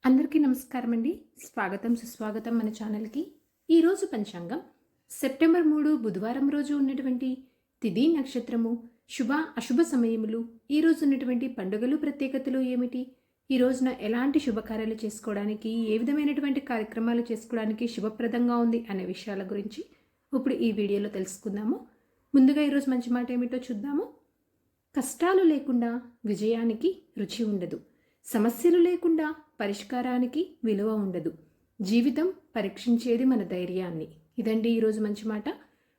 అందరికీ నమస్కారం అండి. స్వాగతం సుస్వాగతం మన ఛానల్కి. ఈరోజు పంచాంగం సెప్టెంబర్ 3 బుధవారం రోజు ఉన్నటువంటి తిథి నక్షత్రము, శుభ అశుభ సమయములు, ఈ రోజు ఉన్నటువంటి పండుగలు ప్రత్యేకతలు ఏమిటి, ఈ రోజున ఎలాంటి శుభకార్యాలు చేసుకోవడానికి, ఏ విధమైనటువంటి కార్యక్రమాలు చేసుకోవడానికి శుభప్రదంగా ఉంది అనే విషయాల గురించి ఇప్పుడు ఈ వీడియోలో తెలుసుకుందాము. ముందుగా ఈరోజు మంచి మాట ఏమిటో చూద్దాము. కష్టాలు లేకుండా విజయానికి రుచి ఉండదు. సమస్యలు లేకుండా పరిష్కారానికి విలువ ఉండదు. జీవితం పరీక్షించేది మన ధైర్యాన్ని. ఇదండి ఈరోజు మంచి మాట.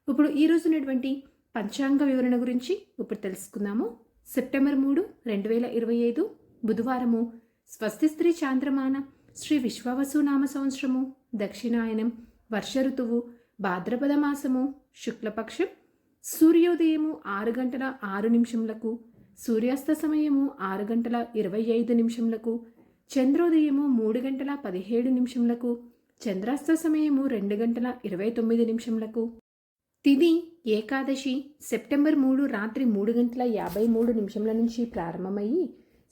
ఇప్పుడు ఈ రోజు ఉన్నటువంటి పంచాంగ వివరణ గురించి ఇప్పుడు తెలుసుకుందాము. సెప్టెంబర్ 3, 2025 బుధవారము, స్వస్తి స్త్రీ చాంద్రమాన, శ్రీ విశ్వావసు నామ సంవత్సరము, దక్షిణాయనం, వర్ష ఋతువు, భాద్రపద మాసము, శుక్లపక్షం, సూర్యోదయము 6 గంటల 6 నిమిషములకు, సూర్యాస్త సమయము 6 గంటల 25 నిమిషములకు, చంద్రోదయము 3 గంటల 17 నిమిషములకు, చంద్రాస్త సమయము 2 గంటల 29 నిమిషములకు. తిథి ఏకాదశి సెప్టెంబర్ 3 రాత్రి 3 గంటల 53 నిమిషముల నుంచి ప్రారంభమయ్యి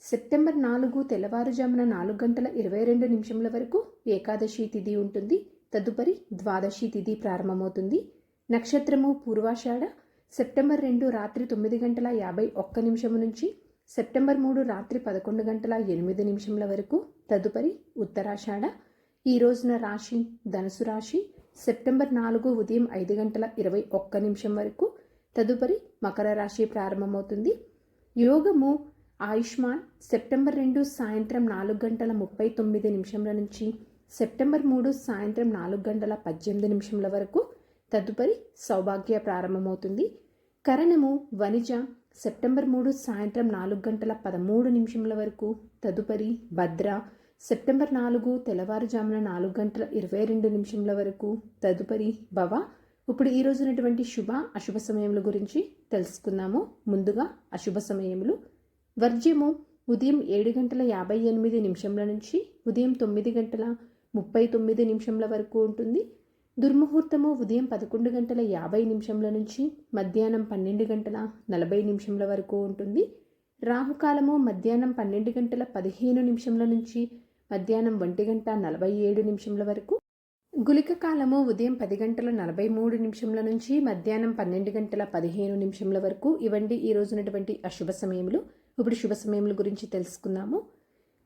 సెప్టెంబర్ 4 తెల్లవారుజామున 4 గంటల 22 నిమిషముల వరకు ఏకాదశి తిథి ఉంటుంది. తదుపరి ద్వాదశి తిథి ప్రారంభమవుతుంది. నక్షత్రము పూర్వాషాఢ సెప్టెంబర్ 2 రాత్రి 9 గంటల 51 నిమిషము నుంచి సెప్టెంబర్ 3 రాత్రి 11 గంటల 8 నిమిషముల వరకు. తదుపరి ఉత్తరాషాఢ. ఈ రోజున రాశి ధనుసు రాశి. సెప్టెంబర్ 4 ఉదయం 5 గంటల 21 నిమిషం వరకు. తదుపరి మకర రాశి ప్రారంభమవుతుంది. యోగము ఆయుష్మాన్ సెప్టెంబర్ 2 సాయంత్రం 4 గంటల 39 నిమిషముల నుంచి సెప్టెంబర్ 3 సాయంత్రం 4 గంటల 18 నిమిషముల వరకు. తదుపరి సౌభాగ్య ప్రారంభమవుతుంది. కరణము వనిజ సెప్టెంబర్ 3 సాయంత్రం 4 గంటల 13 నిమిషముల వరకు. తదుపరి భద్ర సెప్టెంబర్ 4 తెల్లవారుజామున 4 గంటల 22 నిమిషముల వరకు. తదుపరి భవ. ఇప్పుడు ఈ రోజు ఉన్నటువంటి శుభ అశుభ సమయముల గురించి తెలుసుకుందాము. ముందుగా అశుభ సమయములు. వర్జ్యము ఉదయం 7 గంటల 58 నిమిషముల నుంచి ఉదయం 9 గంటల 39 నిమిషముల వరకు ఉంటుంది. దుర్ముహూర్తము ఉదయం 11 గంటల 50 నిమిషముల నుంచి మధ్యాహ్నం 12 గంటల 40 నిమిషముల వరకు ఉంటుంది. రాహుకాలము మధ్యాహ్నం 12 గంటల 15 నిమిషముల నుంచి మధ్యాహ్నం 1 గంట 47 నిమిషముల వరకు. గుళిక కాలము ఉదయం 10 గంటల 43 నిమిషముల నుంచి మధ్యాహ్నం 12 గంటల 15 నిమిషముల వరకు. ఇవండి ఈ రోజునటువంటి అశుభ సమయములు. ఇప్పుడు శుభ సమయముల గురించి తెలుసుకుందాము.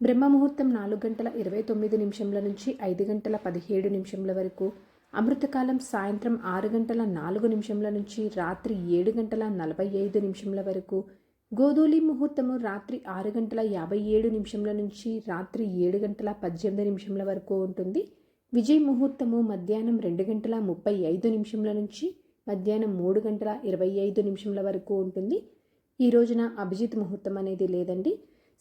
బ్రహ్మముహూర్తం 4 గంటల 29 నిమిషముల నుంచి 5 గంటల 17 నిమిషముల వరకు. అమృతకాలం సాయంత్రం 6 గంటల 4 నిమిషముల నుంచి రాత్రి 7 గంటల 45 నిమిషముల వరకు. గోధూళి ముహూర్తము రాత్రి 6 గంటల 57 నిమిషముల నుంచి రాత్రి 7 గంటల 18 నిమిషముల వరకు ఉంటుంది. విజయ్ ముహూర్తము మధ్యాహ్నం 2 గంటల 35 నిమిషముల నుంచి మధ్యాహ్నం 3 గంటల 25 నిమిషముల వరకు ఉంటుంది. ఈ రోజున అభిజిత్ ముహూర్తం అనేది లేదండి.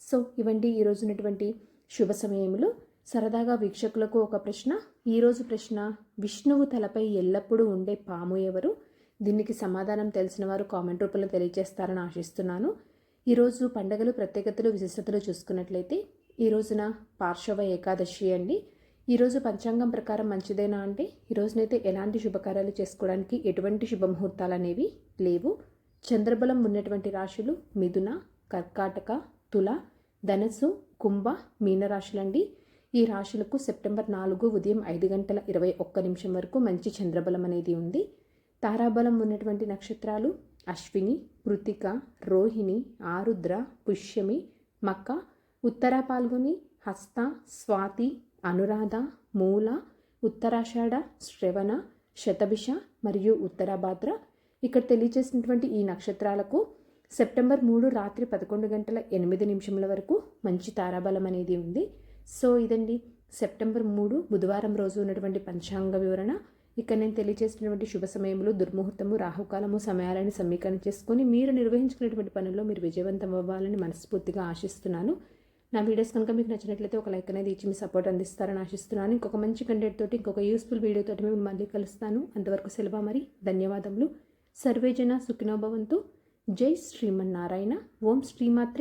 సో ఇవండి ఈ రోజునటువంటి శుభ సమయములు. సరదాగా వీక్షకులకు ఒక ప్రశ్న. ఈరోజు ప్రశ్న: విష్ణువు తలపై ఎల్లప్పుడూ ఉండే పాము ఎవరు? దీనికి సమాధానం తెలిసిన వారు కామెంట్ రూపంలో తెలియజేస్తారని ఆశిస్తున్నాను. ఈరోజు పండుగలు ప్రత్యేకతలు విశిష్టతలు చూసుకున్నట్లయితే ఈ రోజున పార్శ్వ ఏకాదశి అండి. ఈరోజు పంచాంగం ప్రకారం మంచిదేనా అంటే ఈ రోజునైతే ఎలాంటి శుభకార్యాలు చేసుకోవడానికి ఎటువంటి శుభముహూర్తాలు అనేవి లేవు. చంద్రబలం ఉన్నటువంటి రాశులు మిథున, కర్కాటక, తుల, ధనస్సు, కుంభ, మీనరాశులండి. ఈ రాశులకు సెప్టెంబర్ 4 ఉదయం 5 గంటల 21 నిమిషం వరకు మంచి చంద్రబలం అనేది ఉంది. తారాబలం ఉన్నటువంటి నక్షత్రాలు అశ్విని, కృతిక, రోహిణి, ఆరుద్ర, పుష్యమి, మక, ఉత్తర పాల్గొని, హస్త, స్వాతి, అనురాధ, మూల, ఉత్తరాషాఢ, శ్రవణ, శతభిష మరియు ఉత్తరాభాద్ర. ఇక్కడ తెలియజేసినటువంటి ఈ నక్షత్రాలకు సెప్టెంబర్ 3 రాత్రి 11 గంటల 8 నిమిషముల వరకు మంచి తారాబలం అనేది ఉంది. సో ఇదండి సెప్టెంబర్ 3 బుధవారం రోజు ఉన్నటువంటి పంచాంగ వివరణ. ఇక్కడ నేను తెలియజేసినటువంటి శుభ సమయములు, దుర్ముహూర్తము, రాహుకాలము సమయాలను సమీకరణ చేసుకొని మీరు నిర్వహించుకునేటువంటి పనుల్లో మీరు విజయవంతం అవ్వాలని మనస్ఫూర్తిగా ఆశిస్తున్నాను. నా వీడియోస్ కనుక మీకు నచ్చినట్లయితే ఒక లైక్ అనేది ఇచ్చి మీ సపోర్ట్ అందిస్తారని ఆశిస్తున్నాను. ఇంకొక మంచి కంటెంట్ తోటి ఇంకొక యూస్ఫుల్ వీడియోతోటి మేము మళ్ళీ కలుస్తాను. అంతవరకు సెలవు మరి. ధన్యవాదములు. సర్వేజన సుఖినో భవంతు. జై శ్రీమన్నారాయణ. ఓం శ్రీమాత్రే.